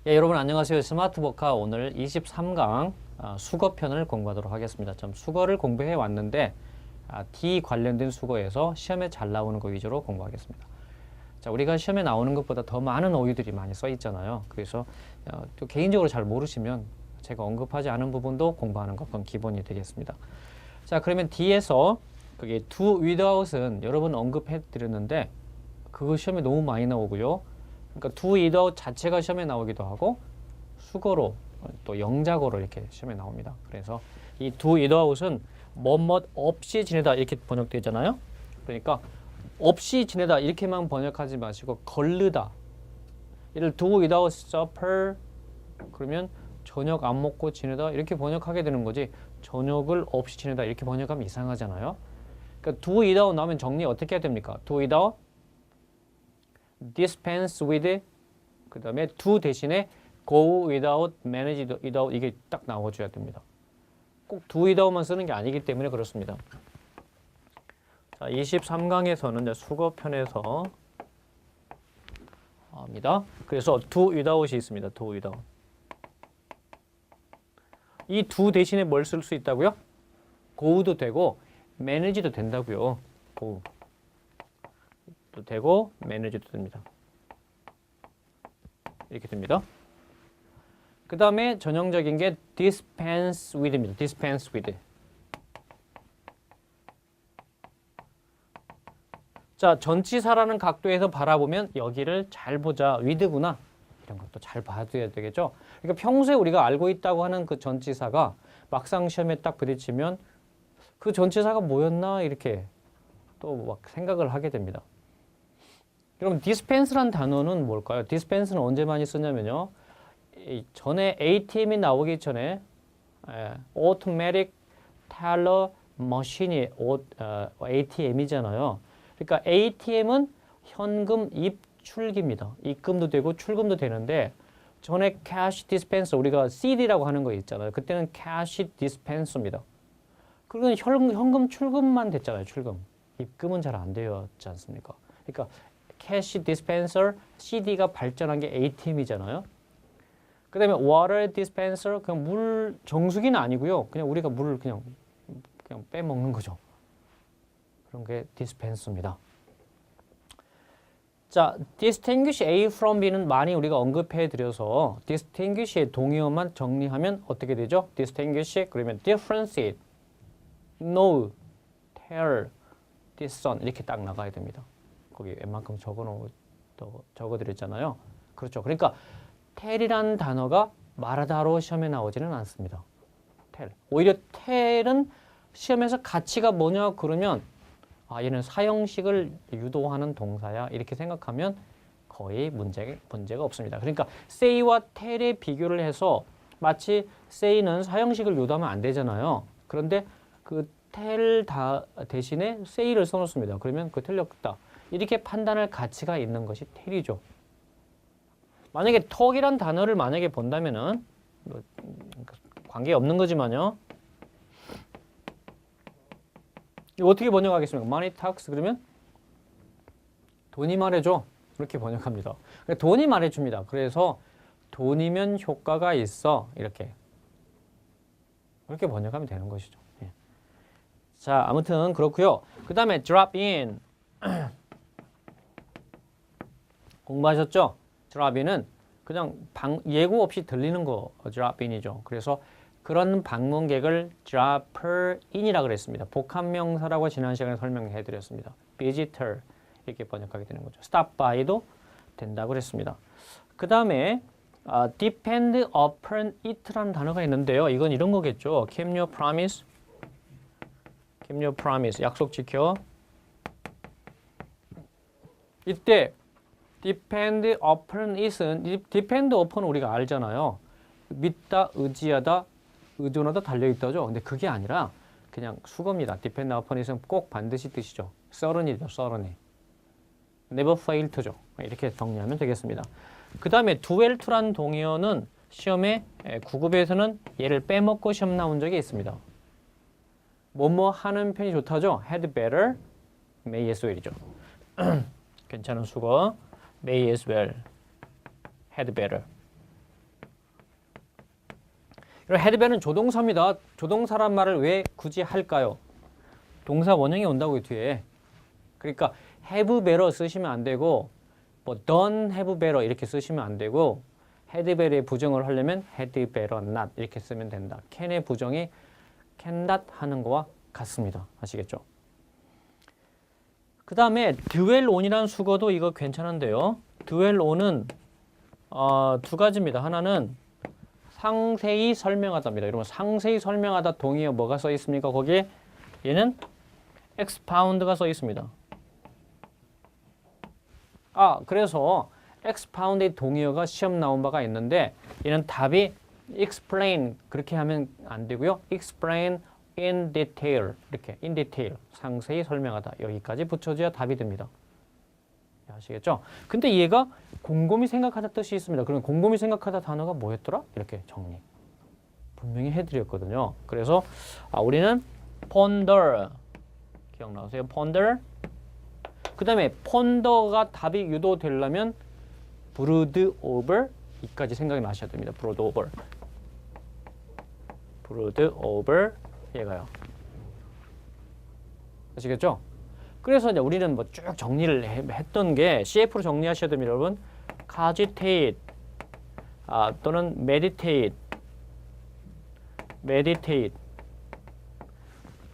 예, 여러분 안녕하세요. 스마트보카 오늘 23강 수거편을 공부하도록 하겠습니다. 좀 수거를 공부해 왔는데 D 관련된 수거에서 시험에 잘 나오는 거 위주로 공부하겠습니다. 자, 우리가 시험에 나오는 것보다 더 많은 어휘들이 많이 써 있잖아요. 그래서 또 개인적으로 잘 모르시면 제가 언급하지 않은 부분도 공부하는 것 그건 기본이 되겠습니다. 자, 그러면 D에서 그게 do without은 여러 번 언급해 드렸는데 그거 시험에 너무 많이 나오고요. 그러니까 do without 자체가 시험에 나오기도 하고 수거로 또 영작어로 이렇게 시험에 나옵니다. 그래서 이 do without은 뭐뭐 없이 지내다 이렇게 번역되잖아요. 그러니까 없이 지내다 이렇게만 번역하지 마시고 거르다. 예를 do without supper 그러면 저녁 안 먹고 지내다 이렇게 번역하게 되는 거지 저녁을 없이 지내다 이렇게 번역하면 이상하잖아요. 그러니까 do without 나오면 정리 어떻게 해야 됩니까? do without dispense with 그 다음에 do 대신에 go without, manage without 이게 딱 나와줘야 됩니다. 꼭 do without만 쓰는 게 아니기 때문에 그렇습니다. 자, 23강에서는 수거편에서 합니다. 그래서 do without이 있습니다. do without. 이 do 대신에 뭘 쓸 수 있다고요? go도 되고 manage도 된다고요. go. 도 되고 manage도 됩니다. 이렇게 됩니다. 그 다음에 전형적인 게 dispense with입니다. dispense with. 자, 전치사라는 각도에서 바라보면 여기를 잘 보자. with구나. 이런 것도 잘 봐야 되겠죠. 그러니까 평소에 우리가 알고 있다고 하는 그 전치사가 막상 시험에 딱 부딪히면 그 전치사가 뭐였나 이렇게 또 막 생각을 하게 됩니다. 그럼 dispense란 단어는 뭘까요? dispense는 언제 많이 쓰냐면요. 전에 ATM이 나오기 전에 automatic teller machine이 ATM이잖아요. 그러니까 ATM은 현금 입출기입니다. 입금도 되고 출금도 되는데 전에 cash dispenser 우리가 CD라고 하는 거 있잖아요. 그때는 cash dispenser입니다. 그건 현금 출금만 됐잖아요. 출금. 입금은 잘 안 되었지 않습니까? 그러니까 캐시 디스펜서, CD가 발전한 게 ATM이잖아요. 그 다음에 water dispenser, 그냥 물 정수기는 아니고요. 그냥 우리가 물을 그냥 빼먹는 거죠. 그런 게 dispenser입니다. 자, distinguish A from B는 많이 우리가 언급해 드려서 distinguish의 동의어만 정리하면 어떻게 되죠? distinguish 그러면 differentiate, know, tell, discern 이렇게 딱 나가야 됩니다. 거기 웬만큼 적어드렸잖아요. 그렇죠. 그러니까 tell이라는 단어가 말하다로 시험에 나오지는 않습니다. tell. 오히려 tell은 시험에서 가치가 뭐냐 그러면 얘는 사형식을 유도하는 동사야 이렇게 생각하면 거의 문제가 없습니다. 그러니까 say와 tell의 비교를 해서 마치 say는 사형식을 유도하면 안 되잖아요. 그런데 그 tell 대신에 say를 써놓습니다. 그러면 그 틀렸다. 이렇게 판단할 가치가 있는 것이 tell이죠. 만약에 talk이란 단어를 만약에 본다면은 관계 없는 거지만요. 이거 어떻게 번역하겠습니까? money talks 그러면 돈이 말해줘. 이렇게 번역합니다. 돈이 말해줍니다. 그래서 돈이면 효과가 있어. 이렇게 번역하면 되는 것이죠. 예. 자, 아무튼 그렇고요. 그 다음에 drop in. 공부하셨죠? drop in은 그냥 예고 없이 들리는 거 drop in이죠. 그래서 그런 방문객을 dropper in이라고 그랬습니다. 복합명사라고 지난 시간에 설명해 드렸습니다. visitor 이렇게 번역하게 되는 거죠. stop by도 된다고 그랬습니다. 그 다음에 depend upon it라는 단어가 있는데요. 이건 이런 거겠죠. keep your promise. keep your promise. 약속 지켜. 이때 depend upon it은 depend upon 우리가 알잖아요. 믿다, 의지하다, 의존하다 달려있다죠. 근데 그게 아니라 그냥 수거입니다. depend upon it은 꼭 반드시 뜻이죠. certainly죠. certainly. never fail to죠. 이렇게 정리하면 되겠습니다. 그 다음에 dwell to라는 동의어는 시험에 9급에서는 얘를 빼먹고 시험 나온 적이 있습니다. 뭐뭐 하는 편이 좋다죠. had better, may as well이죠. 괜찮은 수거. may as well, had better. had been은 조동사입니다. 조동사란 말을 왜 굳이 할까요? 동사 원형이 온다고요, 뒤에. 그러니까 have better 쓰시면 안 되고 뭐 done have better 이렇게 쓰시면 안 되고 had better의 부정을 하려면 had better not 이렇게 쓰면 된다. can의 부정이 can not 하는 거와 같습니다. 아시겠죠? 그 다음에 dwell on이라는 수거도 이거 괜찮은데요. dwell on은 두 가지입니다. 하나는 상세히 설명하다입니다. 여러분 상세히 설명하다 동의어 뭐가 써 있습니까? 거기에 얘는 expound가 써 있습니다. 그래서 expound의 동의어가 시험 나온 바가 있는데 얘는 답이 explain 그렇게 하면 안 되고요. explain in detail 이렇게 in detail 상세히 설명하다 여기까지 붙여줘야 답이 됩니다. 아시겠죠? 근데 얘가 곰곰이 생각하다 뜻이 있습니다. 그럼 곰곰이 생각하다 단어가 뭐였더라? 이렇게 정리 분명히 해드렸거든요. 그래서 우리는 ponder 기억나세요? ponder 그 다음에 ponder가 답이 유도되려면 brood over 이까지 생각이 나셔야 됩니다. brood over 얘가요. 아시겠죠? 그래서 이제 우리는 뭐 쭉 정리를 했던 게 CF로 정리하셔야 됩니다, 여러분. cogitate 또는 meditate.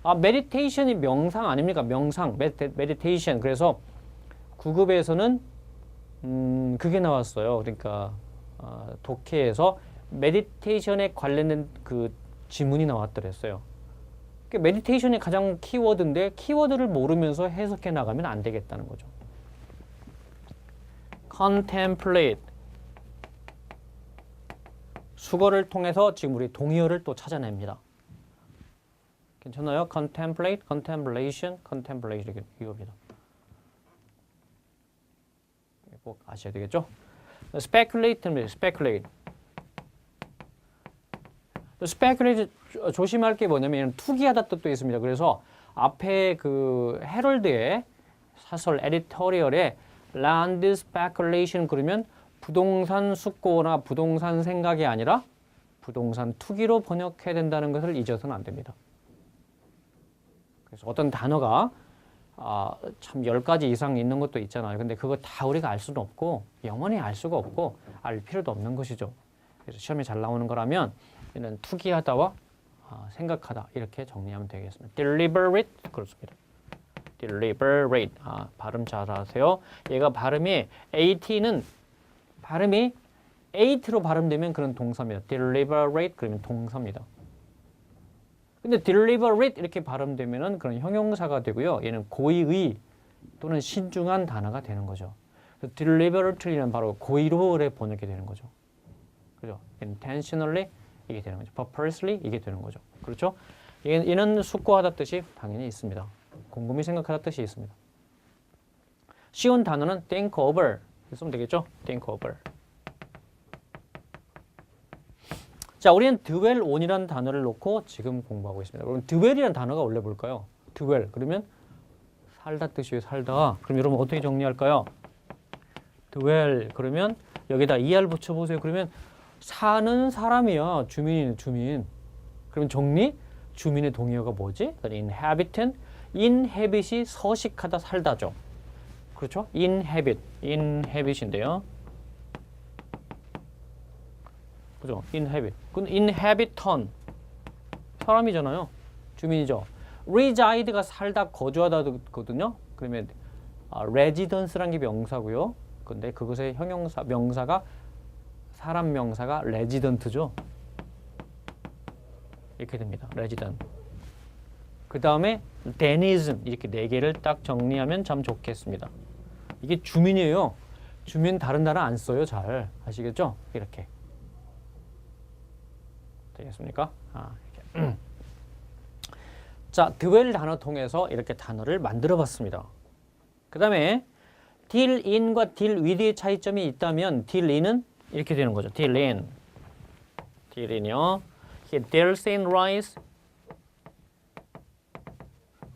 meditation이 명상 아닙니까? 명상, meditation. 그래서 9급에서는 그게 나왔어요. 그러니까 독해에서 meditation에 관련된 그 지문이 나왔더랬어요. 메디테이션이 가장 키워드인데 키워드를 모르면서 해석해 나가면 안 되겠다는 거죠. contemplate 수거를 통해서 지금 우리 동의어를 또 찾아냅니다. 괜찮아요? contemplate, contemplation, contemplation 이겁니다. 꼭 아셔야 되겠죠? speculate입니다. speculate 조심할 게 뭐냐면 투기하다 뜻도 있습니다. 그래서 앞에 그 헤럴드의 사설 에디토리얼에 land speculation 그러면 부동산 숙고나 부동산 생각이 아니라 부동산 투기로 번역해야 된다는 것을 잊어서는 안 됩니다. 그래서 어떤 단어가 참 10가지 이상 있는 것도 있잖아요. 근데 그거 다 우리가 알 수는 없고 영원히 알 수가 없고 알 필요도 없는 것이죠. 그래서 시험에 잘 나오는 거라면 얘는 투기하다와 생각하다 이렇게 정리하면 되겠습니다. deliberate 그렇습니다. deliberate 발음 잘하세요. 얘가 발음이 at는 발음이 at로 발음되면 그런 동사입니다. deliberate 그러면 동사입니다. 근데 deliberate 이렇게 발음되면은 그런 형용사가 되고요. 얘는 고의의 또는 신중한 단어가 되는 거죠. 그래서 deliberate는 바로 고의로를 번역이 되는 거죠. 그죠? intentionally 이게 되는 거죠. purposely 이게 되는 거죠. 그렇죠? 얘는 숙고하다 뜻이 당연히 있습니다. 곰곰이 생각하다 뜻이 있습니다. 쉬운 단어는 think over 쓰면 되겠죠? think over. 자, 우리는 dwell on이라는 단어를 놓고 지금 공부하고 있습니다. 그럼 dwell이라는 단어가 원래 뭘까요? dwell 그러면 살다 뜻이에요. 살다. 그럼 여러분 어떻게 정리할까요? dwell 그러면 여기다 er 붙여보세요. 그러면 사는 사람이야. 주민이네, 주민. 그러면 정리? 주민의 동의어가 뭐지? inhabitant. inhabit이 서식하다, 살다죠. 그렇죠? inhabit인데요. 그죠? inhabit. 그건 inhabitant. 사람이잖아요. 주민이죠. reside가 살다, 거주하다거든요. 그러면 residence라는 게 명사고요. 근데 그것의 형용사, 명사가 사람 명사가 resident죠. 이렇게 됩니다. resident. 그 다음에 denizen 이렇게 4개를 딱 정리하면 참 좋겠습니다. 이게 주민이에요. 주민 다른 나라 안 써요. 잘 아시겠죠? 이렇게 되겠습니까? 이렇게. 자, dwell 단어 통해서 이렇게 단어를 만들어 봤습니다. 그 다음에 deal in과 deal with의 차이점이 있다면 deal in은 이렇게 되는 거죠. deal in이요. He deals in rice.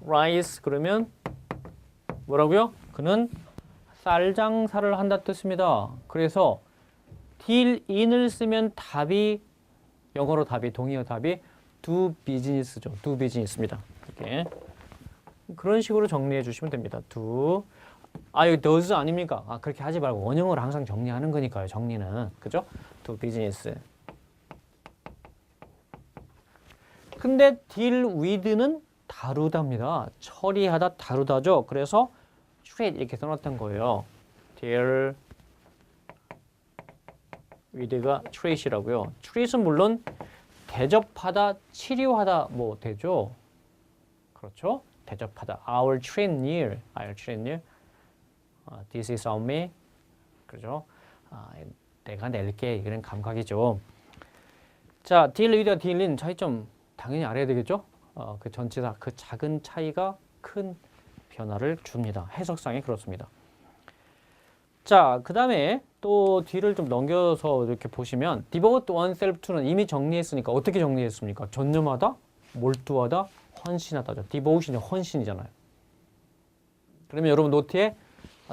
rice 그러면 뭐라고요? 그는 쌀 장사를 한다 뜻입니다. 그래서 deal in을 쓰면 답이 영어로 답이 동의어 답이 do business죠. do business입니다. 이렇게 그런 식으로 정리해 주시면 됩니다. do 이거 does 아닙니까? 그렇게 하지 말고 원형으로 항상 정리하는 거니까요. 정리는 그죠? do business. 근데 deal with는 다루다입니다. 처리하다, 다루다죠. 그래서 treat 이렇게 써놨던 거예요. deal with가 treat이라고요. treat은 물론 대접하다, 치료하다 뭐 되죠. 그렇죠? 대접하다. I'll treat near. I'll treat near. This is on me. 그죠? 내가 낼게. 이런 감각이죠. 자, deal with와 deal in 차이점 당연히 알아야 되겠죠? 그 전치사 그 작은 차이가 큰 변화를 줍니다. 해석상에 그렇습니다. 자, 그 다음에 또 뒤를 좀 넘겨서 이렇게 보시면 devote oneself to는 이미 정리했으니까 어떻게 정리했습니까? 전념하다, 몰두하다, 헌신하다죠. devotion이 헌신이잖아요. 그러면 여러분 노트에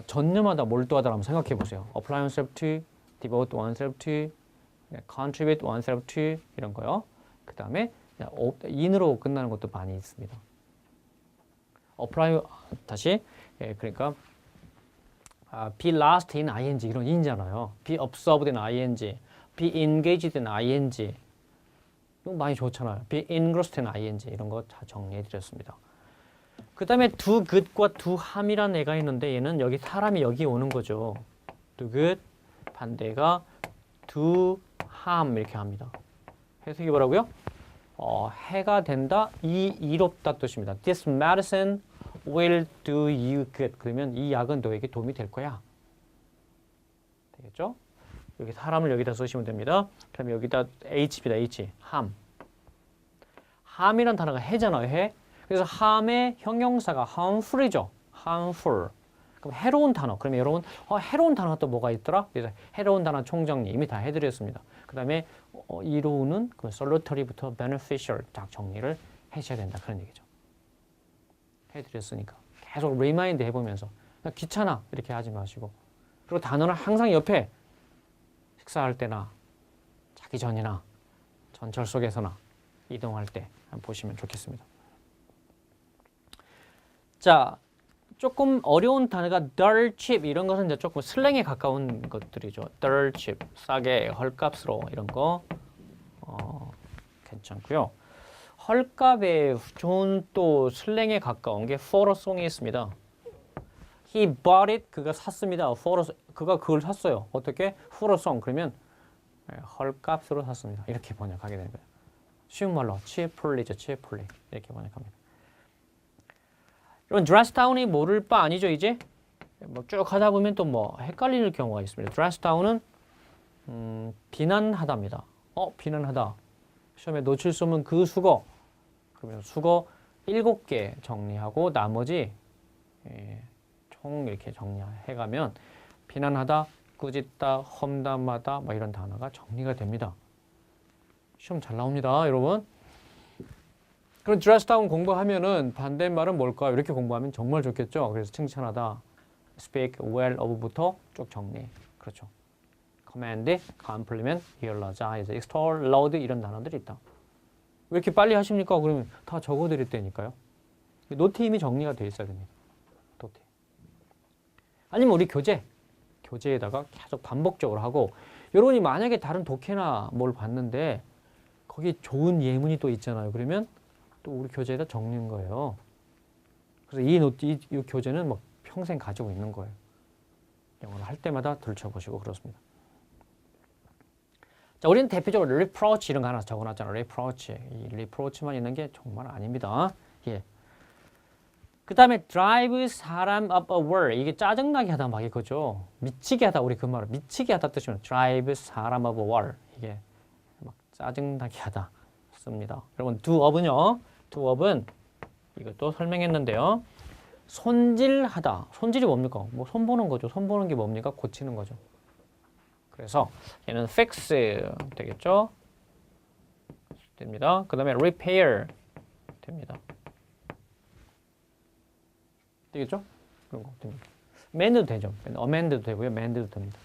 전념하다, 몰두하다 한번 생각해 보세요. apply oneself to, devote oneself to, contribute oneself to 이런 거요. 그 다음에 in으로 끝나는 것도 많이 있습니다. apply 다시 그러니까 be last in ing 이런 in잖아요. be absorbed in ing, be engaged in ing 이거 많이 좋잖아요. be engrossed in ing 이런 거 다 정리해 드렸습니다. 그 다음에 do good과 do harm이라는 애가 있는데 얘는 여기 사람이 여기 오는 거죠. do good 반대가 do harm 이렇게 합니다. 해석이 뭐라고요? 해가 된다, 이롭다 뜻입니다. This medicine will do you good. 그러면 이 약은 너에게 도움이 될 거야. 되겠죠? 여기 사람을 여기다 쓰시면 됩니다. 그럼 여기다 H입니다. H. harm. harm이란 단어가 해잖아요. 해. 그래서 harm의 형용사가 harmful이죠. harmful. 그럼 해로운 단어. 그러면 여러분 해로운 단어가 또 뭐가 있더라? 그래서 해로운 단어 총정리 이미 다 해드렸습니다. 그 다음에 이로우는 그 salutary부터 beneficial 딱 정리를 해셔야 된다. 그런 얘기죠. 해드렸으니까 계속 리마인드 해보면서 그냥 귀찮아 이렇게 하지 마시고 그리고 단어는 항상 옆에 식사할 때나 자기 전이나 전철 속에서나 이동할 때 한번 보시면 좋겠습니다. 자, 조금 어려운 단어가 dirt cheap 이런 것은 이제 조금 슬랭에 가까운 것들이죠. dirt cheap 싸게 헐값으로 이런 거 괜찮고요. 헐값에 좋은 또 슬랭에 가까운 게 for a song이 있습니다. He bought it. 그가 샀습니다. 그가 그걸 샀어요. 어떻게? for a song. 그러면 헐값으로 샀습니다. 이렇게 번역하게 되는 거예요. 쉬운 말로 cheaply죠. cheaply. 이렇게 번역합니다. 여러분 dress down이 모를 바 아니죠 이제? 뭐 쭉 하다 보면 또 뭐 헷갈리는 경우가 있습니다. dress down은 비난하다입니다. 비난하다. 시험에 놓칠 수 없는 그 수거. 그러면 수거 7개 정리하고 나머지 총 이렇게 정리해가면 비난하다, 꾸짖다, 험담하다 뭐 이런 단어가 정리가 됩니다. 시험 잘 나옵니다, 여러분. 그럼 dress down 공부하면은 반대말은 뭘까요? 이렇게 공부하면 정말 좋겠죠. 그래서 칭찬하다, speak well of부터 쭉 정리. 그렇죠. command, compliment, eulogize, extol, laud 이런 단어들이 있다. 왜 이렇게 빨리 하십니까? 그러면 다 적어드릴 테니까요. 노트 이미 정리가 돼 있어야 됩니다. 노트. 아니면 우리 교재에다가 계속 반복적으로 하고 여러분이 만약에 다른 독해나 뭘 봤는데 거기 좋은 예문이 또 있잖아요. 그러면 또 우리 교재에다 적는 거예요. 그래서 이 교재는 뭐 평생 가지고 있는 거예요. 영어를 할 때마다 들춰보시고 그렇습니다. 자, 우리는 대표적으로 reproach 이런 거 하나 적어놨잖아요. reproach. 이 reproach만 있는 게 정말 아닙니다. 예. 그 다음에 drive 사람 up a wall. 이게 짜증나게 하다 막 이거죠. 미치게 하다. 우리 그 말을 미치게 하다 뜻이면 drive 사람 up a wall. 이게 막 짜증나게 하다 씁니다. 여러분 do up은요. do up은 이것도 설명했는데요. 손질하다. 손질이 뭡니까? 뭐 손보는 거죠. 손보는 게 뭡니까? 고치는 거죠. 그래서 얘는 fix 되겠죠? 됩니다. 그 다음에 repair 됩니다. 되겠죠? 그런 거 됩니다. mend도 되죠. amend도 되고요. mend도 됩니다.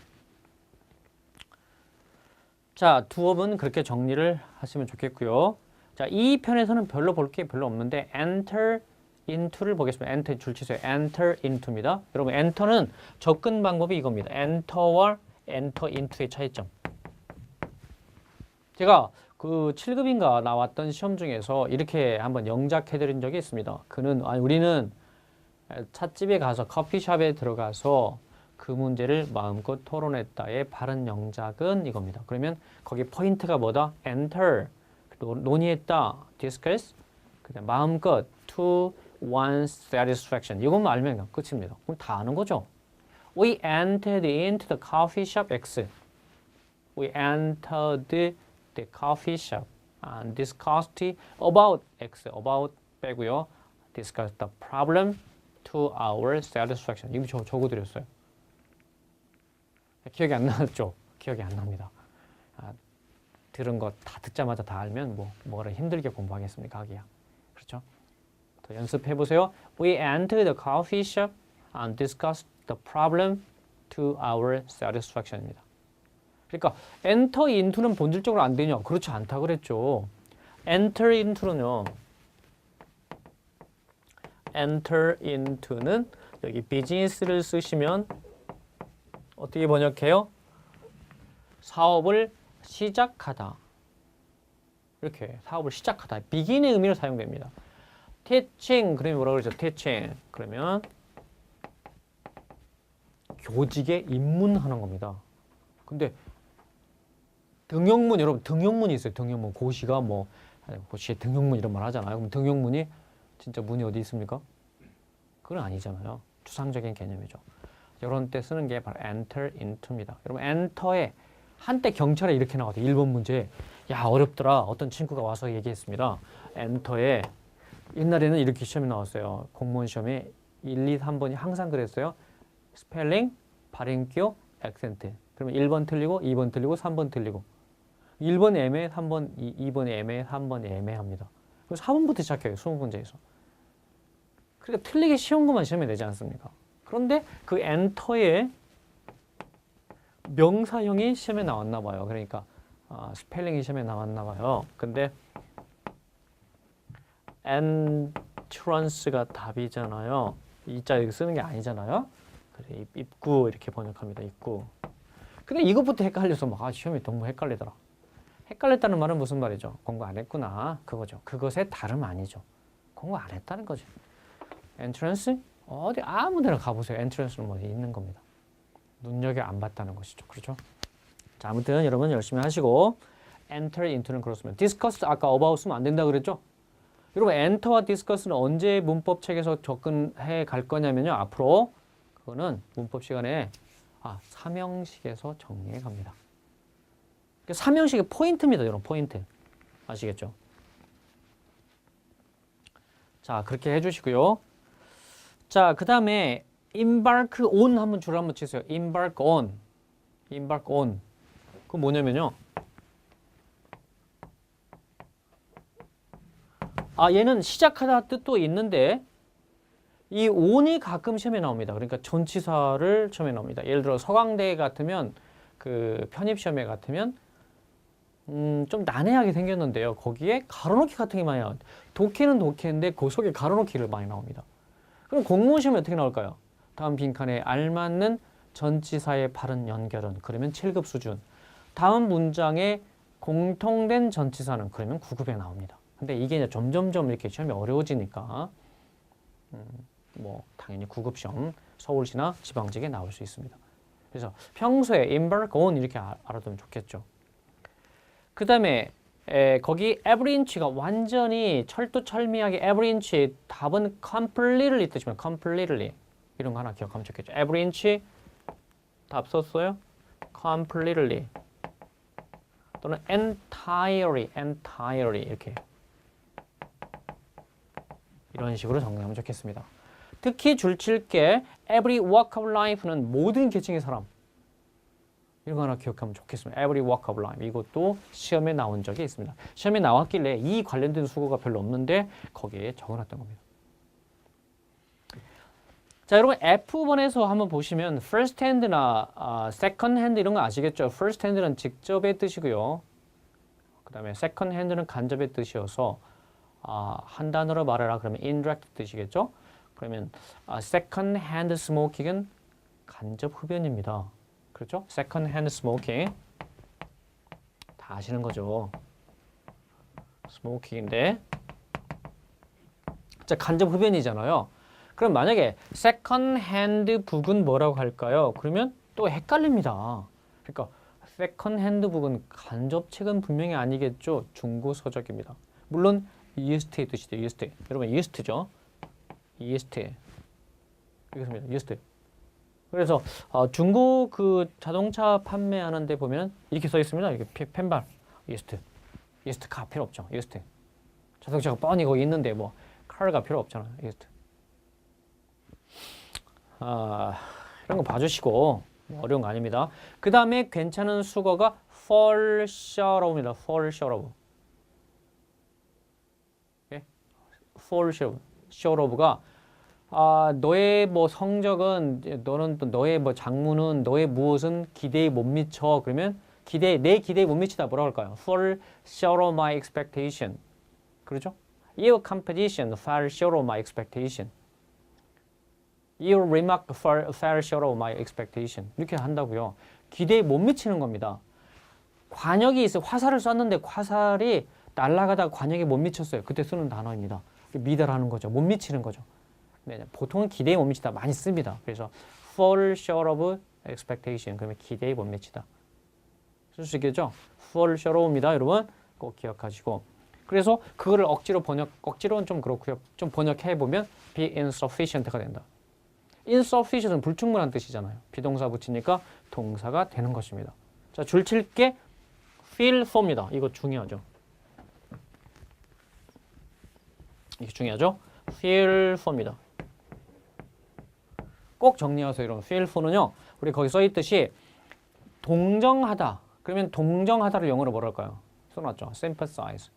자, 두업은 그렇게 정리를 하시면 좋겠고요. 자, 이 편에서는 별로 볼 게 별로 없는데 enter into를 보겠습니다. enter 줄치수에 enter into입니다. 여러분 enter는 접근 방법이 이겁니다. enter와 enter into의 차이점. 제가 그 7급인가 나왔던 시험 중에서 이렇게 한번 영작해 드린 적이 있습니다. 우리는 찻집에 가서 커피숍에 들어가서 그 문제를 마음껏 토론했다의 바른 영작은 이겁니다. 그러면 거기 포인트가 뭐다? enter, 논의했다, discuss, 그다음 마음껏 to one's satisfaction. 이것만 알면 끝입니다. 그럼 다 아는 거죠. We entered into the coffee shop X. We entered the coffee shop and discussed about X. About 빼고요. discussed the problem to our satisfaction. 이거 저 적어드렸어요. 기억이 안 나죠? 기억이 안 납니다. 들은 거 다 듣자마자 다 알면 뭐를 힘들게 공부하겠습니까? 하기야. 그렇죠? 더 연습해 보세요. We entered the coffee shop and discussed the problem to our satisfaction입니다. 그러니까 enter into는 본질적으로 안 되냐? 그렇지 않다 그랬죠. enter into는요. enter into는 여기 비즈니스를 쓰시면 어떻게 번역해요? 사업을 시작하다. 이렇게 사업을 시작하다. begin의 의미로 사용됩니다. teaching 그러면 뭐라 그러죠? teaching 그러면 교직에 입문하는 겁니다. 근데 등용문 여러분 등용문이 있어요. 등용문 고시가 고시에 등용문 이런 말 하잖아요. 그럼 등용문이 진짜 문이 어디 있습니까? 그건 아니잖아요. 추상적인 개념이죠. 이런 때 쓰는 게 바로 enter into입니다. 여러분 enter에 한때 경찰에 이렇게 나왔대요. 1번 문제. 야 어렵더라. 어떤 친구가 와서 얘기했습니다. enter에 옛날에는 이렇게 시험이 나왔어요. 공무원 시험에 1, 2, 3번이 항상 그랬어요. 스펠링, 발음교, 액센트. 그러면 1번 틀리고 2번 틀리고 3번 틀리고 1번 애매해, 2번 애매해, 3번 애매합니다. 그래서 4번부터 시작해요. 20문제에서. 그러니까 틀리기 쉬운 것만 시험에 내지 않습니까? 그런데 그 엔터의 명사형이 시험에 나왔나 봐요. 그러니까 스펠링이 시험에 나왔나 봐요. 근데 entrance가 답이잖아요. 이자 여기 쓰는 게 아니잖아요. 그래, 입구 이렇게 번역합니다. 입구. 근데 이것부터 헷갈려서 시험이 너무 헷갈리더라. 헷갈렸다는 말은 무슨 말이죠? 공부 안 했구나. 그거죠. 그것의 다름 아니죠. 공부 안 했다는 거죠. entrance? 어디 아무 데나 가보세요. 엔트런스는 뭐 있는 겁니다. 눈여겨 안 봤다는 것이죠. 그렇죠? 자, 아무튼 여러분 열심히 하시고 enter into는 그렇습니다. discuss 아까 about 쓰면 안 된다 그랬죠? 여러분 enter와 discuss는 언제 문법 책에서 접근해 갈 거냐면요. 앞으로 그거는 문법 시간에 삼형식에서 정리해 갑니다. 삼형식의 포인트입니다. 여러분 포인트. 아시겠죠? 자, 그렇게 해주시고요. 자, 그 다음에 embark on 한번 줄 한번 치세요. embark on. embark on. 그건 뭐냐면요. 얘는 시작하다 뜻도 있는데 이 on이 가끔 시험에 나옵니다. 그러니까 전치사를 시험에 나옵니다. 예를 들어 서강대 같으면 그 편입시험에 같으면 좀 난해하게 생겼는데요. 거기에 가로놓기 같은 게 많이 나와요. 독해는 독해인데 그 속에 가로놓기를 많이 나옵니다. 그럼 공무원 시험에 어떻게 나올까요? 다음 빈칸에 알맞는 전치사의 바른 연결은 그러면 7급 수준. 다음 문장에 공통된 전치사는 그러면 9급에 나옵니다. 근데 이게 이제 점점점 이렇게 시험이 어려워지니까 당연히 9급 시험 서울시나 지방직에 나올 수 있습니다. 그래서 평소에 embark on 이렇게 알아두면 좋겠죠. 그 다음에 거기 every inch가 완전히 철두철미하게 every inch 답은 completely 뜻이면 completely 이런 거 하나 기억하면 좋겠죠. every inch 답 썼어요? completely 또는 entirely 이렇게 이런 식으로 정리하면 좋겠습니다. 특히 줄칠게 every walk of life는 모든 계층의 사람 이런 거 하나 기억하면 좋겠습니다. Every walk of life. 이것도 시험에 나온 적이 있습니다. 시험에 나왔길래 이 관련된 수고가 별로 없는데 거기에 적어놨던 겁니다. 자, 여러분 F번에서 한번 보시면 first hand나 second hand 이런 거 아시겠죠? first hand는 직접의 뜻이고요. 그 다음에 second hand는 간접의 뜻이어서 한 단어로 말해라 그러면 indirect 뜻이겠죠? 그러면 second hand smoking은 간접 흡연입니다. 그렇죠? second hand smoking 다 아시는 거죠. smoking인데 자, 간접 흡연이잖아요. 그럼 만약에 second hand 북은 뭐라고 할까요? 그러면 또 헷갈립니다. 그러니까 second hand 북은 간접책은 분명히 아니겠죠. 중고서적입니다. 물론 yeast의 뜻이죠. yeast. 여러분 yeast죠. yeast. 이것입니다. yeast. 그래서 중고 그 자동차 판매하는 데 보면 이렇게 써 있습니다. 이렇게 펜발 yeast. yeast가 필요 없죠. yeast. 자동차가 뻔히 거기 있는데 뭐 car가 필요 없잖아요. yeast. 이런 거 봐주시고 어려운 거 아닙니다. 그 다음에 괜찮은 수거가 fall short of입니다. fall short of. okay? fall short of가 너의 뭐 성적은 너는 또 너의 뭐 작문은 너의 무엇은 기대에 못 미쳐. 그러면 내 기대에 못 미치다 뭐라고 할까요? fall short of my expectation. 그렇죠? Your composition fell short of my expectation. Your remark fell short of my expectation. 이렇게 한다고요. 기대에 못 미치는 겁니다. 관역이 있어요. 화살을 쐈는데 화살이 날아가다가 관역에 못 미쳤어요. 그때 쓰는 단어입니다. 미달하는 거죠. 못 미치는 거죠. 네, 보통은 기대에 못 미치다 많이 씁니다. 그래서 fall short of expectation. 그러면 기대에 못 미치다. 쓸 수 있겠죠? fall short of입니다. 여러분 꼭 기억하시고. 그래서 그거를 억지로는 좀 그렇고요. 좀 번역해보면 be insufficient가 된다. insufficient은 불충분한 뜻이잖아요. 비동사 붙이니까 동사가 되는 것입니다. 자, 줄칠게 feel for입니다. 이거 중요하죠. 이게 중요하죠. feel for입니다. 꼭 정리하세요. 이런 feel for는요. 우리 거기 써있듯이 동정하다. 그러면 동정하다를 영어로 뭐라 할까요? 써놨죠. sympathize.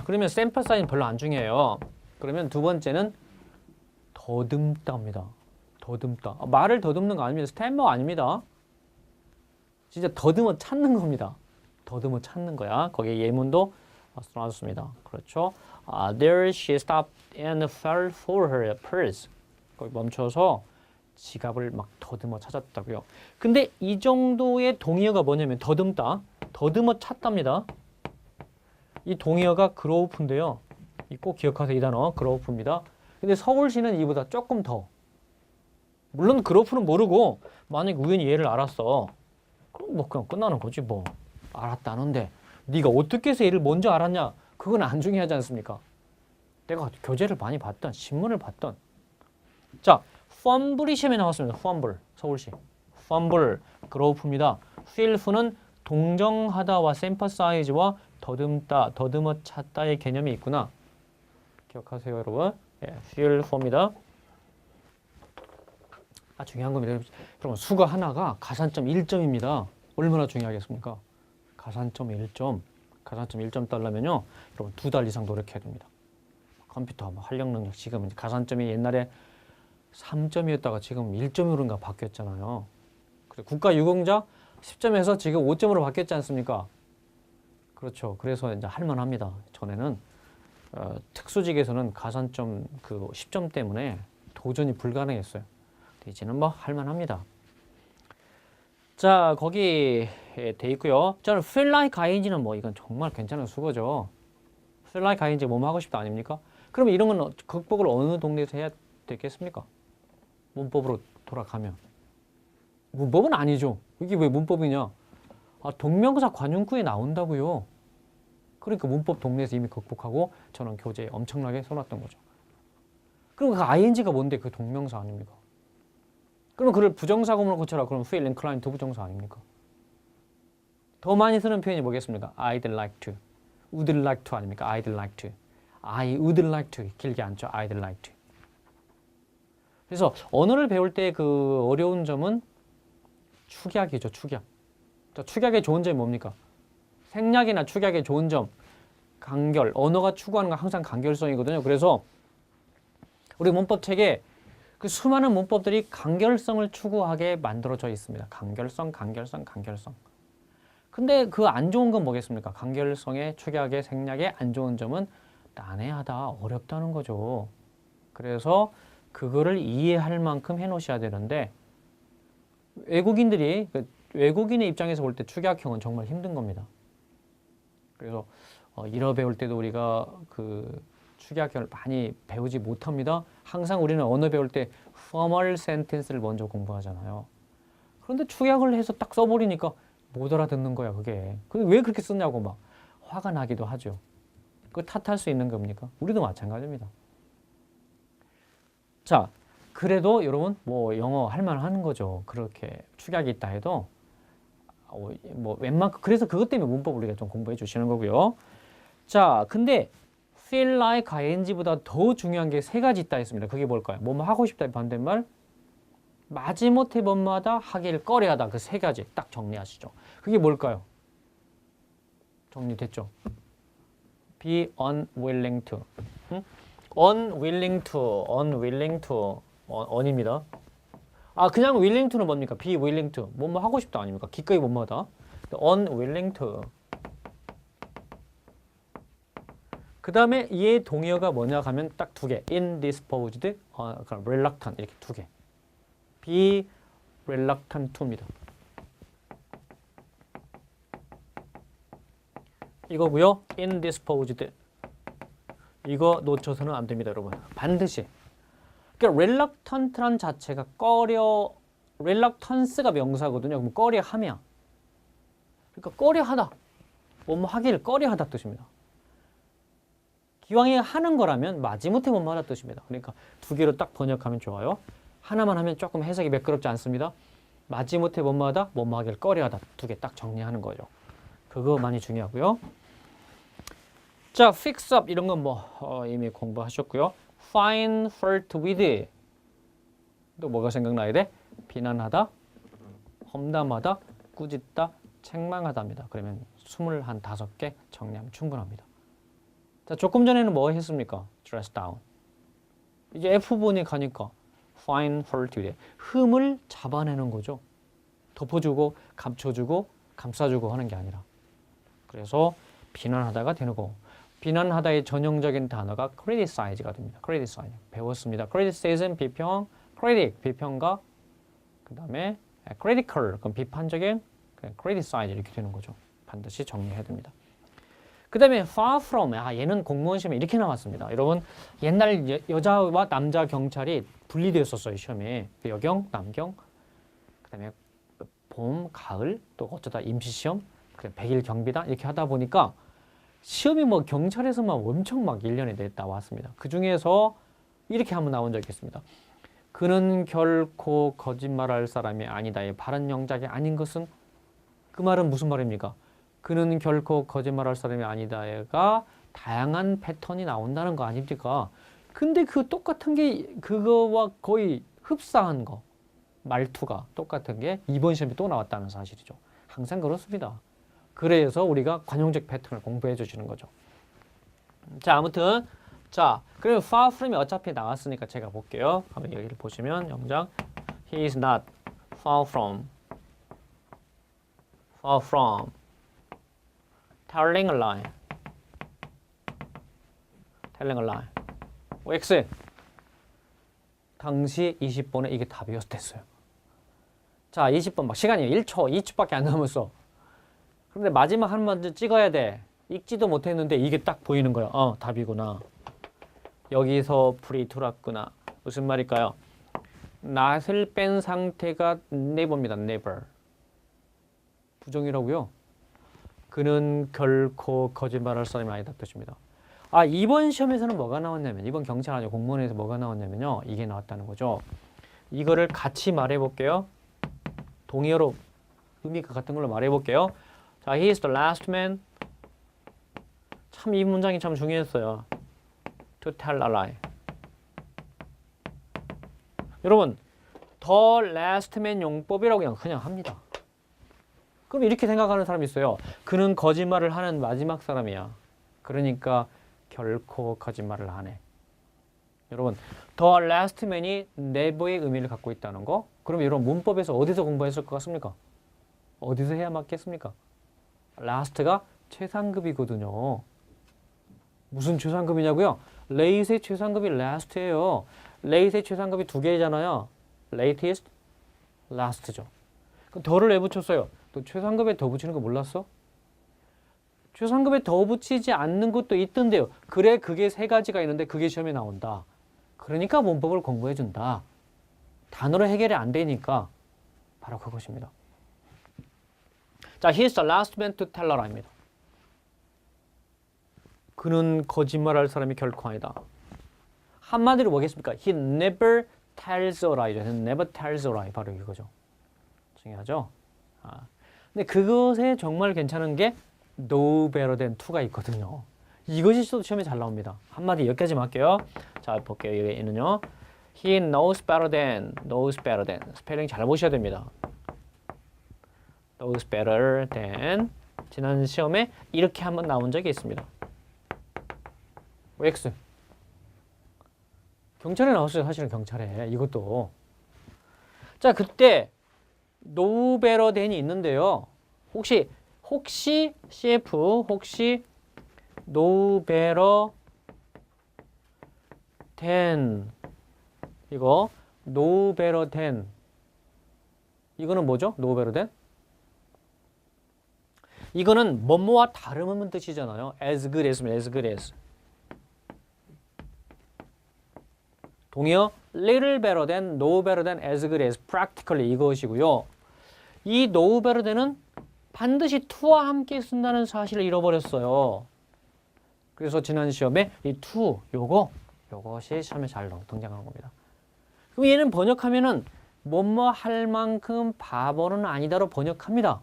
그러면 sympathize는 별로 안 중요해요. 그러면 두 번째는 더듬다입니다. 더듬다. 말을 더듬는 거 아닙니다. 스탬머 아닙니다. 진짜 더듬어 찾는 겁니다. 더듬어 찾는 거야. 거기에 예문도 써놨습니다. 그렇죠. There she stopped and felt for her purse. 거기 멈춰서 지갑을 막 더듬어 찾았다고요. 근데 이 정도의 동의어가 뭐냐면 더듬다. 더듬어 찾답니다. 이 동의어가 그로우프인데요. 꼭 기억하세요. 이 단어 그로우프입니다. 근데 서울시는 이보다 조금 더. 물론 그로우프는 모르고 만약 우연히 얘를 알았어. 그럼 뭐 그냥 끝나는 거지 뭐. 알았다는데 네가 어떻게 해서 얘를 먼저 알았냐? 그건 안 중요하지 않습니까? 내가 교재를 많이 봤던 신문을 봤던. 자, 펌블이 시험에 나왔습니다. 펌블 서울시. 펌블 그로우프입니다. 필프는 동정하다와 sympathize와 더듬다, 더듬어 찾다의 개념이 있구나. 기억하세요, 여러분. 예, feel for입니다. 중요한 겁니다. 여러분, 수거 하나가 가산점 1점입니다. 얼마나 중요하겠습니까? 가산점 1점. 가산점 1점 따려면요, 여러분 2달 이상 노력해야 됩니다. 컴퓨터 활력 능력 지금 가산점이 옛날에 3점이었다가 지금 1점으로인가 바뀌었잖아요. 그래, 국가 유공자 10점에서 지금 5점으로 바뀌었지 않습니까? 그렇죠. 그래서 이제 할만합니다. 전에는 특수직에서는 가산점 그 10점 때문에 도전이 불가능했어요. 이제는 뭐 할만합니다. 자, 거기 돼 있고요. 저는 feel like ing는 뭐 이건 정말 괜찮은 수거죠. feel like ing 뭐뭐 하고 싶다 아닙니까? 그러면 이런 건 극복을 어느 동네에서 해야 되겠습니까? 문법으로 돌아가면. 문법은 아니죠. 이게 왜 문법이냐? 동명사 관용구에 나온다고요. 그러니까 문법 동네에서 이미 극복하고 저는 교재에 엄청나게 써놨던 거죠. 그럼 그 ing가 뭔데 그 동명사 아닙니까? 그럼 그를 부정사구문으로 고쳐라. 그럼 feel inclined to 부정사 아닙니까? 더 많이 쓰는 표현이 뭐겠습니까? I'd like to, would like to 아닙니까? I'd like to, I would like to 길게 않죠? I'd like to. 그래서 언어를 배울 때 그 어려운 점은 축약이죠. 축약. 자, 축약의 좋은 점이 뭡니까? 생략이나 축약의 좋은 점, 간결. 언어가 추구하는 건 항상 간결성이거든요. 그래서 우리 문법 책에 그 수많은 문법들이 간결성을 추구하게 만들어져 있습니다. 간결성. 근데 그 안 좋은 건 뭐겠습니까? 간결성의 축약의 생략의 안 좋은 점은 난해하다, 어렵다는 거죠. 그래서 그거를 이해할 만큼 해놓으셔야 되는데 외국인의 입장에서 볼 때 축약형은 정말 힘든 겁니다. 그래서 일어 배울 때도 우리가 그 축약형을 많이 배우지 못합니다. 항상 우리는 언어 배울 때 formal sentence를 먼저 공부하잖아요. 그런데 축약을 해서 딱 써버리니까 못 알아듣는 거야, 그게. 근데 왜 그렇게 쓰냐고 막 화가 나기도 하죠. 그거 탓할 수 있는 겁니까? 우리도 마찬가지입니다. 자, 그래도 여러분 뭐 영어 할 만한 거죠. 그렇게 축약이 있다 해도 뭐 웬만큼 그래서 그것 때문에 문법 우리가 좀 공부해 주시는 거고요. 자, 근데 feel like ing보다 더 중요한 게 세 가지 있다 했습니다. 그게 뭘까요? 뭐뭐 하고 싶다의 반대말, 마지못해 뭐뭐하다, 하길 꺼려하다. 그 세 가지 딱 정리하시죠. 그게 뭘까요? 정리됐죠? be unwilling to. 응? unwilling to. on입니다. 아, 그냥 willing to는 뭡니까? be willing to. 뭐뭐 하고 싶다 아닙니까? 기꺼이 뭐뭐하다. unwilling to. 그 다음에 얘 동의어가 뭐냐 하면 딱 두 개. indisposed, reluctant 이렇게 두 개. be reluctant to입니다. 이거고요. indisposed. 이거 놓쳐서는 안 됩니다, 여러분. 반드시. 그러니까 reluctant란 자체가 reluctance가 명사거든요. 그럼 꺼려하며. 그러니까 꺼려하다. 뭐뭐 하기를 꺼려하다 뜻입니다. 기왕에 하는 거라면 마지못해 뭐뭐 하다 뜻입니다. 그러니까 두 개로 딱 번역하면 좋아요. 하나만 하면 조금 해석이 매끄럽지 않습니다. 마지못해 뭐뭐 하다, 뭐뭐 하기를 꺼려하다. 두 개 딱 정리하는 거죠. 그거 많이 중요하고요. 자, fix up 이런 건 뭐 이미 공부하셨고요. find fault with 또 뭐가 생각나야 돼? 비난하다, 험담하다, 꾸짖다, 책망하다입니다. 그러면 25개 정리하면 충분합니다. 자, 조금 전에는 뭐 했습니까? dress down. 이제 F분이 가니까 find fault with 흠을 잡아내는 거죠. 덮어주고 감춰주고 감싸주고 하는 게 아니라. 그래서 비난하다가 되는 거. 비난하다의 전형적인 단어가 criticize가 됩니다. criticize. 배웠습니다. criticism 비평, critic 비평가, 그 다음에 critical 그럼 비판적인 criticize 이렇게 되는 거죠. 반드시 정리해야 됩니다. 그 다음에 far from 얘는 공무원 시험에 이렇게 나왔습니다. 여러분 옛날 여자와 남자 경찰이 분리되었었어요. 시험에 여경, 남경, 그 다음에 봄, 가을 또 어쩌다 임시시험, 100일 경비다 이렇게 하다 보니까 시험이 뭐 경찰에서만 엄청 막 1년에 나왔습니다. 그 중에서 이렇게 한번 나온 적이 있습니다. 그는 결코 거짓말할 사람이 아니다의 발언 영작이 아닌 것은 그 말은 무슨 말입니까? 그는 결코 거짓말할 사람이 아니다가 다양한 패턴이 나온다는 거 아닙니까? 근데 그 똑같은 게 그거와 거의 흡사한 거 말투가 똑같은 게 이번 시험에 또 나왔다는 사실이죠. 항상 그렇습니다. 그래서 우리가 관용적 패턴을 공부해 주시는 거죠. 자, 아무튼 자, 그리고 far from이 어차피 나왔으니까 제가 볼게요. 한번 여기를 보시면 영장 he is not far from telling a lie. X 당시 20번에 이게 답이었댔어요. 자, 20번 막 시간이 1초, 2초밖에 안 남았어. 그런데 마지막 한 번 찍어야 돼. 읽지도 못했는데 이게 딱 보이는 거야. 답이구나. 여기서 불이 들어왔구나. 무슨 말일까요? 낫을 뺀 상태가 never입니다. never. 부정이라고요. 그는 결코 거짓말할 사람이 아니다 뜻입니다. 이번 시험에서는 뭐가 나왔냐면 이번 경찰 아니고 공무원에서 뭐가 나왔냐면요. 이게 나왔다는 거죠. 이거를 같이 말해 볼게요. 동의어로 의미가 같은 걸로 말해 볼게요. 자, he is the last man. 참 이 문장이 참 중요했어요. To tell a lie. 여러분, the last man 용법이라고 그냥 합니다. 그럼 이렇게 생각하는 사람이 있어요. 그는 거짓말을 하는 마지막 사람이야. 그러니까 결코 거짓말을 안 해. 여러분, the last man이 never의 의미를 갖고 있다는 거. 그럼 여러분 문법에서 어디서 공부했을 것 같습니까? 어디서 해야 맞겠습니까? last가 최상급이거든요. 무슨 최상급이냐고요? late의 최상급이 last예요. late의 최상급이 두 개잖아요. latest, last죠. 그럼 더를 왜 붙였어요? 또 최상급에 더 붙이는 거 몰랐어? 최상급에 더 붙이지 않는 것도 있던데요. 그래, 그게 세 가지가 있는데 그게 시험에 나온다. 그러니까 문법을 공부해 준다. 단어로 해결이 안 되니까 바로 그것입니다. 자, he's the last man to tell a lie입니다. 그는 거짓말할 사람이 결코 아니다. 한마디로 뭐겠습니까? He never tells a lie. He never tells a lie. 바로 이거죠. 중요하죠? 근데 그것에 정말 괜찮은 게 no better than to가 있거든요. 이것이 또 시험에 잘 나옵니다. 한마디 여기까지만 할게요. 자, 볼게요. 얘는요. He knows better than, knows better than. 스펠링 잘 보셔야 됩니다. knows better than. 지난 시험에 이렇게 한번 나온 적이 있습니다. X. 경찰에 나왔어요. 사실은 경찰에. 이것도. 자, 그때 no better than이 있는데요. 혹시 CF 혹시 no better than 이거 no better than 이거는 뭐죠? no better than 이거는 뭐뭐와 다름없는 뜻이잖아요. as good as입니다. as good as 동의어 little better than, no better than, as good as, practically 이것이고요. 이 no better than은 반드시 to와 함께 쓴다는 사실을 잃어버렸어요. 그래서 지난 시험에 이 to, 요것이 시험에 잘 등장한 겁니다. 그럼 얘는 번역하면은 뭐뭐 할 만큼 바보는 아니다로 번역합니다.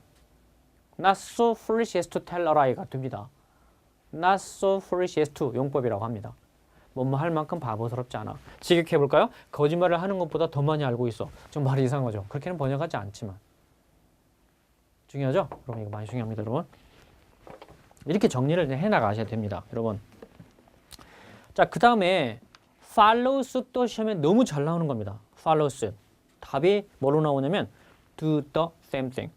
Not so foolish as to tell a lie가 됩니다. Not so foolish as to 용법이라고 합니다. 뭐뭐 할 만큼 바보스럽지 않아. 직역해볼까요? 거짓말을 하는 것보다 더 많이 알고 있어. 좀 말이 이상하죠. 그렇게는 번역하지 않지만. 중요하죠? 여러분 이거 많이 중요합니다. 여러분. 이렇게 정리를 해나가셔야 됩니다. 여러분. 자, 그 다음에 follow suit도 시험에 너무 잘 나오는 겁니다. follow suit. 답이 뭐로 나오냐면 do the same thing.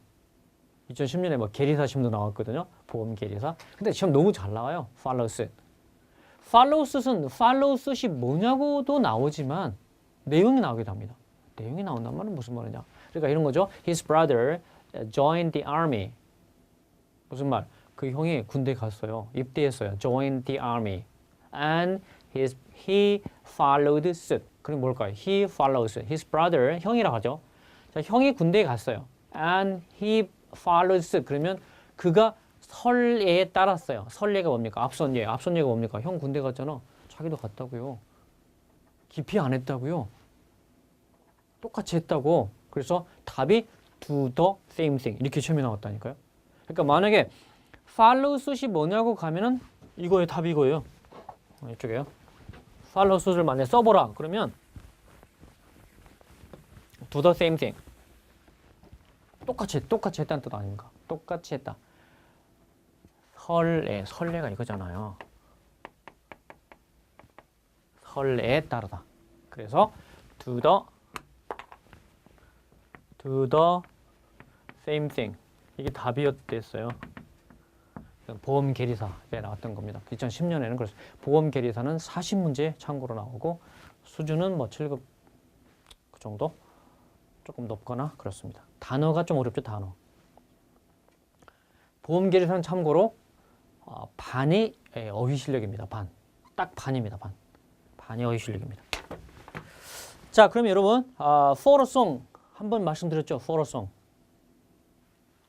2010년에 뭐 계리사 시험도 나왔거든요. 보험 계리사. 근데 시험 너무 잘 나와요. follow suit. follow suit은 follow suit이 뭐냐고도 나오지만 내용이 나오기도 합니다. 내용이 나온단 말은 무슨 말이냐. 그러니까 이런 거죠. His brother joined the army. 무슨 말? 그 형이 군대 갔어요. 입대했어요. joined the army. And he followed suit. 그럼 뭘까요? He followed suit. His brother, 형이라고 하죠. 자, 형이 군대에 갔어요. And he followed suit. 그러면 그가 선례에 따랐어요. 선례가 뭡니까? 앞선 예. 앞선 예가 뭡니까? 형 군대 갔잖아. 자기도 갔다고요. 기피 안 했다고요. 똑같이 했다고. 그래서 답이 do the same thing. 이렇게 시험에 나왔다니까요. 그러니까 만약에 follow suit이 뭐냐고 가면은 이거의 답이 이거예요. 이쪽에요. follow suit을 만약에 써보라. 그러면 do the same thing. 똑같이 했다는 뜻 아닙니까? 똑같이 했다. 선례가 이거잖아요. 선례에 따르다. 그래서 do the same thing. 이게 답이었댔어요. 보험 계리사에 나왔던 겁니다. 2010년에는 그래서 보험 계리사는 40문제 참고로 나오고 수준은 뭐 7급 그 정도? 조금 높거나 그렇습니다. 단어가 좀 어렵죠, 단어. 보험 계리사는 참고로 반이 어휘 실력입니다. 반. 딱 반입니다. 반. 반이 어휘 실력입니다. 자, 그럼 여러분 for a song 한번 말씀드렸죠. for a song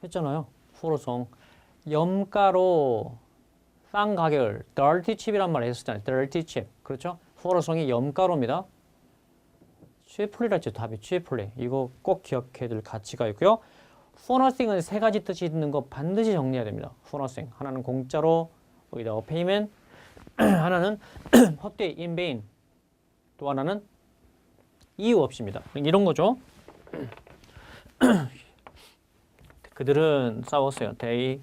했잖아요. for a song 염가로 쌍가결 dirty chip이란 말 했었잖아요. dirty chip. 그렇죠? for a song이 염가로입니다. cheaply라 했죠. 답이 cheaply. 이거 꼭 기억해야 될 가치가 있고요. for nothing은 세 가지 뜻이 있는 거 반드시 정리해야 됩니다. for nothing. 하나는 공짜로, 여기다가 payment. 하나는 헛되이, in vain. 또 하나는 이유 없이입니다. 이런 거죠. 그들은 싸웠어요. They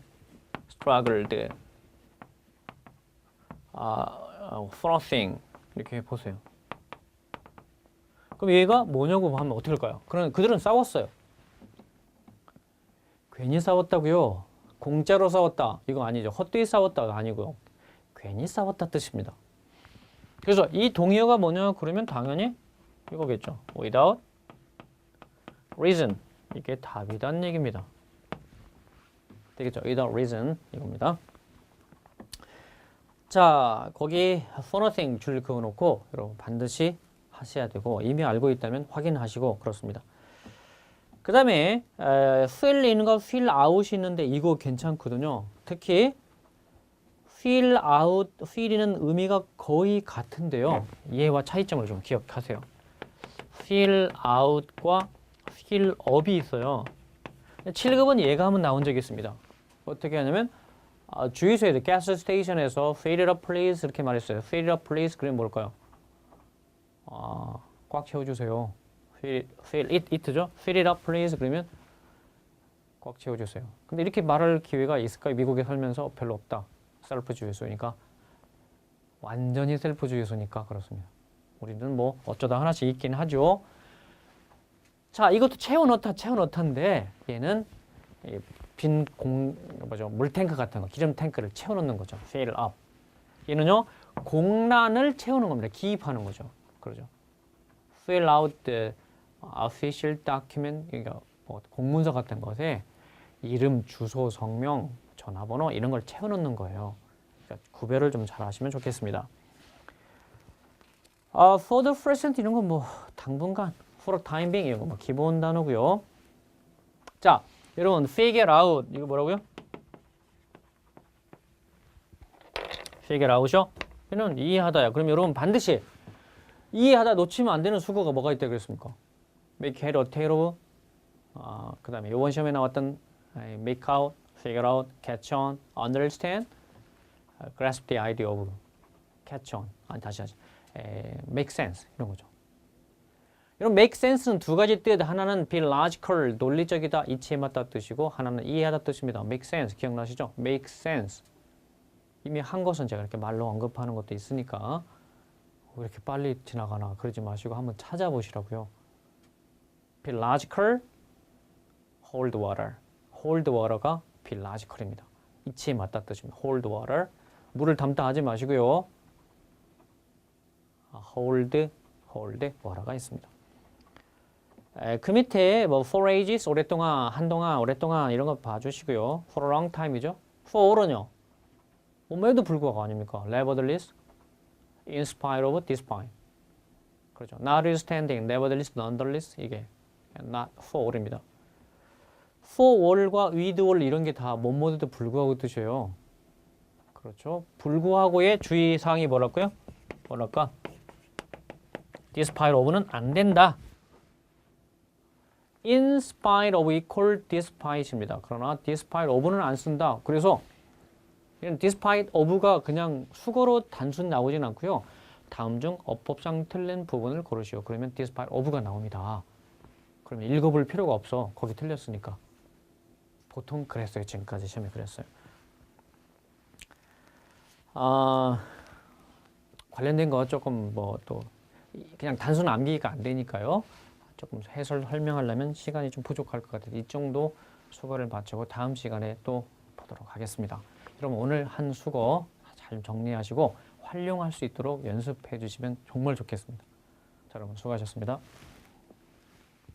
struggled. for nothing. 이렇게 보세요. 그럼 얘가 뭐냐고 하면 어떻게 할까요? 그럼 그들은 싸웠어요. 괜히 싸웠다고요? 공짜로 싸웠다. 이거 아니죠. 헛되이 싸웠다가 아니고요. 괜히 싸웠다 뜻입니다. 그래서 이 동의어가 뭐냐 그러면 당연히 이거겠죠. without reason. 이게 답이란 얘기입니다. 되겠죠. without reason 이겁니다. 자, 거기 for nothing 줄 그어놓고 여러분 반드시 하셔야 되고 이미 알고 있다면 확인하시고 그렇습니다. 그 다음에 fill in과 fill out이 있는데 이거 괜찮거든요. 특히 fill out, fill in은 의미가 거의 같은데요. 얘와 차이점을 좀 기억하세요. fill out과 fill up이 있어요. 7급은 얘가 한번 나온 적이 있습니다. 어떻게 하냐면 주유소에서 가스 스테이션에서 fill it up please 이렇게 말했어요. fill it up please 그러면 뭘까요? 꽉 채워주세요. fill it죠? fill it up please 그러면 꽉 채워주세요. 근데 이렇게 말할 기회가 있을까요? 미국에 살면서 별로 없다. 셀프 주유소니까 완전히 셀프 주유소니까 그렇습니다. 우리는 뭐 어쩌다 하나씩 있긴 하죠. 자, 이것도 채워 넣다인데 얘는 물탱크 같은 거, 기름 탱크를 채워 넣는 거죠. fill up. 얘는요, 공란을 채우는 겁니다. 기입하는 거죠. 그러죠. fill out the official document, 그러니까 뭐 공문서 같은 것에 이름, 주소, 성명, 전화번호 이런 걸 채워 넣는 거예요. 그러니까 구별을 좀 잘 하시면 좋겠습니다. for the present 이런 건 뭐 당분간, for the time being 이런 거 뭐 기본 단어고요. 자, 여러분 figure out 이거 뭐라고요? figure out이요? 이는 이해하다야. 그럼 여러분 반드시 이해하다 놓치면 안 되는 수거가 뭐가 있다 그랬습니까? make head or tail of, 그 다음에 이번 시험에 나왔던 make out, figure out, catch on, understand, grasp the idea of, catch on, 다시 하죠. make sense 이런 거죠. 여러분 make sense는 두 가지 뜻, 하나는 be logical, 논리적이다, 이치에 맞다 뜻이고 하나는 이해하다 뜻입니다. make sense 기억나시죠? make sense. 이미 한 것은 제가 이렇게 말로 언급하는 것도 있으니까 왜 이렇게 빨리 지나가나 그러지 마시고 한번 찾아보시라고요. be logical, hold water. hold water가 be logical입니다. 이치에 맞다 뜻입니다. hold water. 물을 담다 하지 마시고요. hold water가 있습니다. 그 밑에 뭐 for ages 오랫동안, 한동안, 오랫동안 이런 거 봐주시고요. for a long time이죠. for는요. 몸에도 불구하고 아닙니까? nevertheless, in spite of, despite. 그렇죠. notwithstanding, nevertheless, nonetheless 이게 not for all입니다. for all과 with all 이런 게 다 뭐뭐에도 불구하고 뜻이에요. 그렇죠. 불구하고의 주의사항이 뭐랄까요? 뭐랄까? despite of는 안 된다. in spite of equal despite입니다. 그러나 despite of는 안 쓴다. 그래서 이런 despite of가 그냥 수거로 단순 나오진 않고요. 다음 중 어법상 틀린 부분을 고르시오. 그러면 despite of가 나옵니다. 그러면 읽어볼 필요가 없어. 거기 틀렸으니까. 보통 그랬어요. 지금까지 시험에 그랬어요. 관련된 거 조금 뭐 또 그냥 단순 암기가 안 되니까요. 조금 해설 설명하려면 시간이 좀 부족할 것 같아서 이 정도 수거를 마치고 다음 시간에 또 보도록 하겠습니다. 여러분 오늘 한 수거 잘 정리하시고 활용할 수 있도록 연습해 주시면 정말 좋겠습니다. 자, 여러분 수고하셨습니다.